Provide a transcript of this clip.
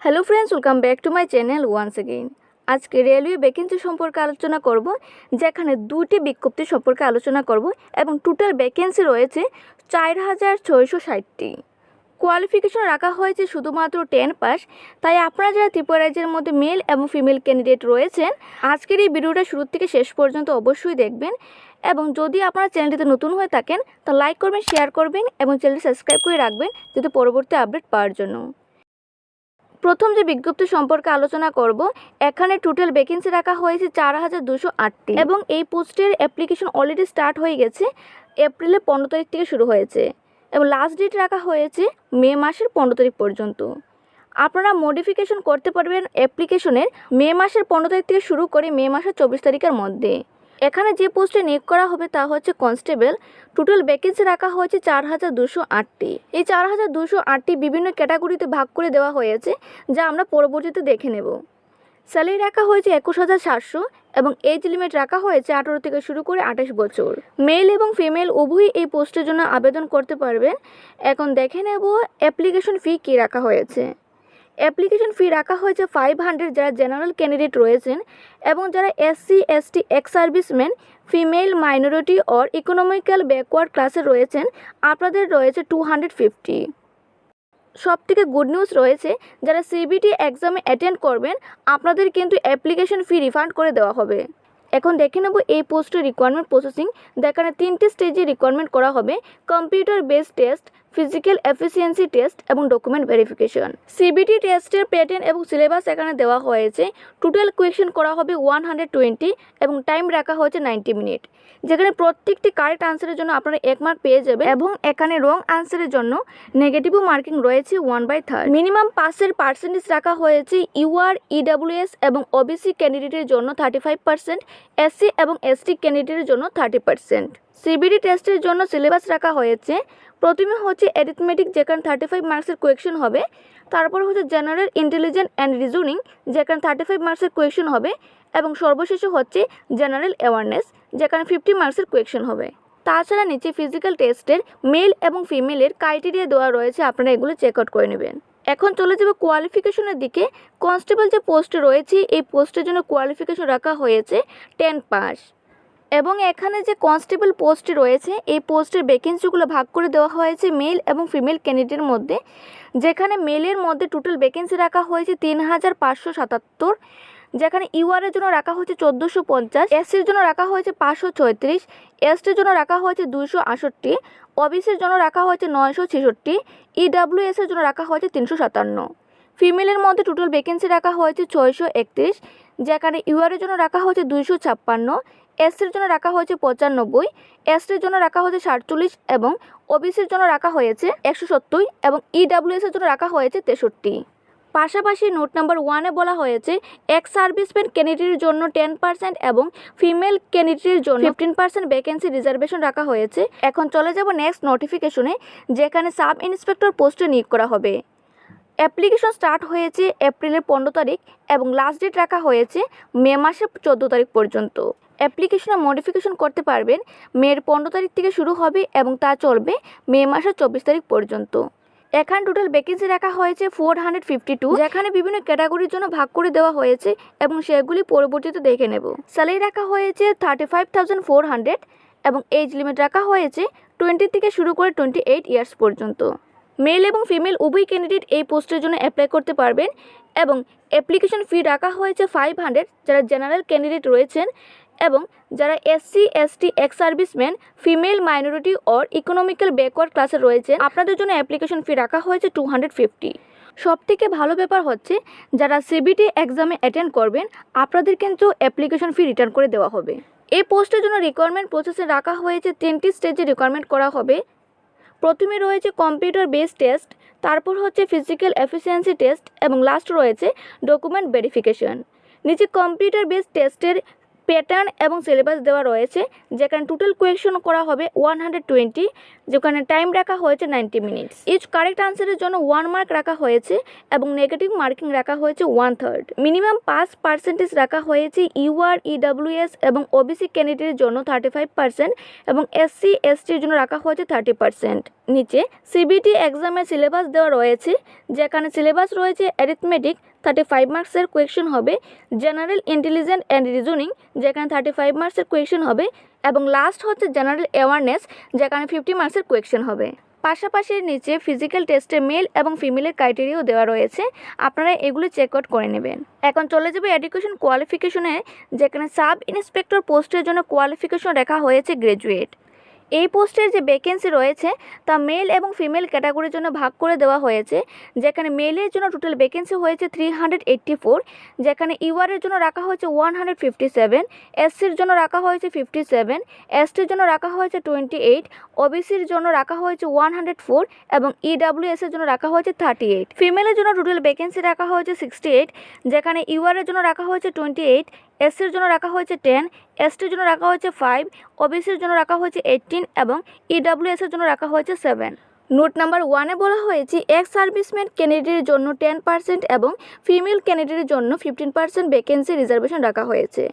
Hello friends, welcome back to my channel once again. আজকে railway vacancy সম্পর্কে আলোচনা করব, যেখানে দুটি বিজ্ঞপ্তি সম্পর্কে আলোচনা করব এবং টোটাল ভ্যাকেন্সি রয়েছে 4660টি। কোয়ালিফিকেশন রাখা হয়েছে শুধুমাত্র 10 পাস। তাই আপনারা যারা ত্রিপুরা রাজ্যের মধ্যে মেল এবং ফিমেল ক্যান্ডিডেট রয়েছেন, আজকের এই ভিডিওটা শুরু থেকে শেষ পর্যন্ত অবশ্যই দেখবেন। এবং যদি আপনারা চ্যানেলটিতে নতুন হয়ে থাকেন তা লাইক করবেন, শেয়ার করবেন এবং চ্যানেলটি সাবস্ক্রাইব করে রাখবেন যাতে পরবর্তী আপডেট পাওয়ার জন্য। প্রথম যে বিজ্ঞপ্তি সম্পর্কে আলোচনা করব, এখানে টোটাল ভ্যাকেন্সি রাখা হয়েছে 4208টি এবং এই পোস্টের অ্যাপ্লিকেশন অলরেডি স্টার্ট হয়ে গেছে। এপ্রিলের 15 তারিখ থেকে শুরু হয়েছে এবং লাস্ট ডেট রাখা হয়েছে মে মাসের 15 তারিখ পর্যন্ত। আপনারা মডিফিকেশন করতে পারবেন অ্যাপ্লিকেশনের মে মাসের 15 তারিখ থেকে শুরু করে মে মাসের 24 তারিখের মধ্যে। এখানে যে পোস্টে নিয়োগ করা হবে তা হচ্ছে কনস্টেবল। টোটাল ভ্যাকেন্সি রাখা হয়েছে 4208টি। এই 4208টি বিভিন্ন ক্যাটাগরিতে ভাগ করে দেওয়া হয়েছে, যা আমরা পরবর্তীতে দেখে নেব। স্যালারি রাখা হয়েছে 21700 এবং এজ লিমিট রাখা হয়েছে 18 থেকে শুরু করে 28 বছর। মেল এবং ফিমেল উভয়ই এই পোস্টের জন্য আবেদন করতে পারবেন। এখন দেখে নেব অ্যাপ্লিকেশন ফি কী রাখা হয়েছে। অ্যাপ্লিকেশন ফি রাখা হয়েছে 500 যারা জেনারেল ক্যান্ডিডেট রয়েছেন এবং যারা SC ST ex serviceman, female, minority or economical backward ক্লাসে রয়েছেন, আপনাদের রয়েছে 250। সবথেকে গুড নিউজ রয়েছে, যারা CBT এক্সামে অ্যাটেন্ড করবেন আপনাদের কিন্তু অ্যাপ্লিকেশন ফি রিফান্ড করে দেওয়া হবে। এখন দেখে নেব এই পোস্টের রিকোয়ারমেন্ট প্রসেসিং। যেখানে 3টি স্টেজে রিকোয়ারমেন্ট করা হবে: computer based test, physical efficiency test এবং ডকুমেন্ট ভেরিফিকেশন। CBT টেস্টের প্যাটার্ন এবং সিলেবাস এখানে দেওয়া হয়েছে। টোটাল কোয়েশ্চেন করা হবে 120 এবং টাইম রাখা হয়েছে 90 মিনিট। যেখানে প্রত্যেকটি কারেক্ট আনসারের জন্য আপনারা 1 মার্ক পেয়ে যাবেন এবং এখানে রং আনসারের জন্য নেগেটিভ মার্কিং রয়েছে 1/3। মিনিমাম পাসের পার্সেন্টেজ রাখা হয়েছে UR, EWS এবং OBC ক্যান্ডিডেটের জন্য 35%, SC এবং ST ক্যান্ডিডেটের জন্য 30%। CBT টেস্টের জন্য সিলেবাস রাখা হয়েছে। প্রথমে হচ্ছে অ্যারিথমেটিক, যেখানে 35 মার্কসের কোয়েশ্চেন হবে। তারপর হচ্ছে জেনারেল ইন্টেলিজেন্স অ্যান্ড রিজনিং, যেখানে 35 মার্কসের কোয়েশ্চেন হবে। এবং সর্বশেষে হচ্ছে জেনারেল অ্যাওয়ারনেস, যেখানে 50 মার্কসের কোয়েশ্চেন হবে। তাছাড়া নিচে ফিজিক্যাল টেস্টের মেল এবং ফিমেলের ক্রাইটেরিয়া দেওয়া রয়েছে, আপনারা এগুলো চেক আউট করে নেবেন। এখন চলে যাবে কোয়ালিফিকেশনের দিকে। কনস্টেবল যে পোস্টে রয়েছে এই পোস্টের জন্য কোয়ালিফিকেশন রাখা হয়েছে 10 পাস এবং এখানে যে কনস্টেবল পোস্টে রয়েছে এই পোস্টের ভ্যাকেন্সিগুলো ভাগ করে দেওয়া হয়েছে মেল এবং ফিমেল ক্যান্ডিডেটের মধ্যে। যেখানে মেলের মধ্যে টোটাল ভ্যাকেন্সি রাখা হয়েছে 3577, যেখানে UR এর জন্য রাখা হয়েছে 1450, SCর জন্য রাখা হয়েছে 536, STর জন্য রাখা হয়েছে 268, OBCর জন্য রাখা হয়েছে 966, EWS এর জন্য রাখা হয়েছে 357। ফিমেলের মধ্যে টোটাল ভ্যাকেন্সি রাখা হয়েছে 631, যেখানে UR এর জন্য রাখা হয়েছে 256, SCর জন্য রাখা হয়েছে 95, STর জন্য রাখা হয়েছে 47 এবং OBCর জন্য রাখা হয়েছে 170 এবং EWS এর জন্য রাখা হয়েছে 63। পাশাপাশি নোট নাম্বার 1-এ বলা হয়েছে এক্স সার্ভিসম্যান ক্যান্ডিডেটের জন্য 10% এবং ফিমেল ক্যান্ডিডেটের জন্য 15% ভ্যাকেন্সি রিজার্ভেশন রাখা হয়েছে। এখন চলে যাব নেক্সট নোটিফিকেশনে, যেখানে সাব ইন্সপেক্টর পোস্টে নিয়োগ করা হবে। অ্যাপ্লিকেশন স্টার্ট হয়েছে এপ্রিলের 15 তারিখ এবং লাস্ট ডেট রাখা হয়েছে মে মাসের 14 তারিখ পর্যন্ত। অ্যাপ্লিকেশনে মডিফিকেশন করতে পারবেন। মের 15 তারিখ থেকে শুরু হবে এবং তা চলবে মে মাসের 24 তারিখ পর্যন্ত। এখানে টোটাল ভ্যাকেন্সি রাখা হয়েছে 452, যেখানে বিভিন্ন ক্যাটাগরির জন্য ভাগ করে দেওয়া হয়েছে এবং সেগুলি পরবর্তীতে দেখে নেব। স্যালারি রাখা হয়েছে 35,400 এবং এজ লিমিট রাখা হয়েছে 20 থেকে শুরু করে 28 ইয়ার্স পর্যন্ত। মেল এবং ফিমেল উভয় ক্যান্ডিডেট এই পোস্টের জন্য অ্যাপ্লাই করতে পারবেন এবং অ্যাপ্লিকেশন ফি রাখা হয়েছে 500 যারা জেনারেল ক্যান্ডিডেট রয়েছেন এবং যারা SC ST ex serviceman, female, minority or economical backward ক্লাসে রয়েছে, আপনাদের জন্য অ্যাপ্লিকেশন ফি রাখা হয়েছে 250। সবথেকে ভালো ব্যাপার হচ্ছে যারা CBT এক্সামে অ্যাটেন্ড করবেন আপনাদের কিন্তু অ্যাপ্লিকেশন ফি রিটার্ন করে দেওয়া হবে। এই পোস্টের জন্য রিকোয়ারমেন্ট প্রসেসে রাখা হয়েছে 3টি স্টেজে রিকোয়ারমেন্ট করা হবে। প্রথমে রয়েছে কম্পিউটার বেসড টেস্ট, তারপর হচ্ছে ফিজিক্যাল এফিসিয়েন্সি টেস্ট এবং লাস্ট রয়েছে ডকুমেন্ট ভেরিফিকেশন। নিচে কম্পিউটার বেসড টেস্টের প্যাটার্ন এবং সিলেবাস দেওয়া রয়েছে, যেখানে টোটাল কোয়েশ্চন করা হবে 120, যেখানে টাইম রাখা হয়েছে 90 মিনিটস। ইচ কারেক্ট আনসারের জন্য 1 মার্ক রাখা হয়েছে এবং নেগেটিভ মার্কিং রাখা হয়েছে 1/3। মিনিমাম পাস পার্সেন্টেজ রাখা হয়েছে UR, EWS এবং OBC ক্যান্ডিডেটের জন্য 35% এবং SC STর জন্য রাখা হয়েছে 30%। নিচে সিবিটি এক্সামের সিলেবাস দেওয়া রয়েছে, যেখানে সিলেবাস রয়েছে অ্যারিথমেটিক 35 মার্কসের কোয়েশ্চেন হবে, জেনারেল ইন্টেলিজেন্স অ্যান্ড রিজনিং যেখানে 35 মার্কসের কোয়েশ্চেন হবে, এবং লাস্ট হচ্ছে জেনারেল অ্যাওয়ারনেস যেখানে 50 মার্কসের কোয়েশ্চেন হবে। পাশাপাশি নিচে ফিজিক্যাল টেস্টে মেল এবং ফিমেলের ক্রাইটেরিয়াও দেওয়া রয়েছে, আপনারা এগুলো চেক আউট করে নেবেন। এখন চলে যাবে এডুকেশন কোয়ালিফিকেশনে, যেখানে সাব ইন্সপেক্টর পোস্টের জন্য কোয়ালিফিকেশন রাখা হয়েছে গ্র্যাজুয়েট। এই পোস্টের যে ভ্যাকেন্সি রয়েছে তা মেল এবং ফিমেল ক্যাটাগরির জন্য ভাগ করে দেওয়া হয়েছে, যেখানে মেলের জন্য টোটাল ভ্যাকেন্সি হয়েছে 384, যেখানে ইউআরের জন্য রাখা হয়েছে 157, এসসির জন্য রাখা হয়েছে 57, এসটির জন্য রাখা হয়েছে 28, ওবিসির জন্য রাখা হয়েছে 104 এবং ইডাব্লিউএসের জন্য রাখা হয়েছে 38। ফিমেলের জন্য টোটাল ভ্যাকেন্সি রাখা হয়েছে 68, যেখানে ইউআরের জন্য রাখা হয়েছে 28, এসসির জন্য রাখা হয়েছে 10, এসটির জন্য রাখা হয়েছে 5, ওবিসির জন্য রাখা হয়েছে 18 এবং ইডাব্লিউএসের জন্য রাখা হয়েছে 7। নোট নাম্বার 1-এ বলা হয়েছে এক্স সার্ভিসম্যান ক্যান্ডিডেটের জন্য 10% এবং ফিমেল ক্যান্ডিডেটের জন্য 15% ভ্যাকেন্সি রিজার্ভেশন রাখা হয়েছে।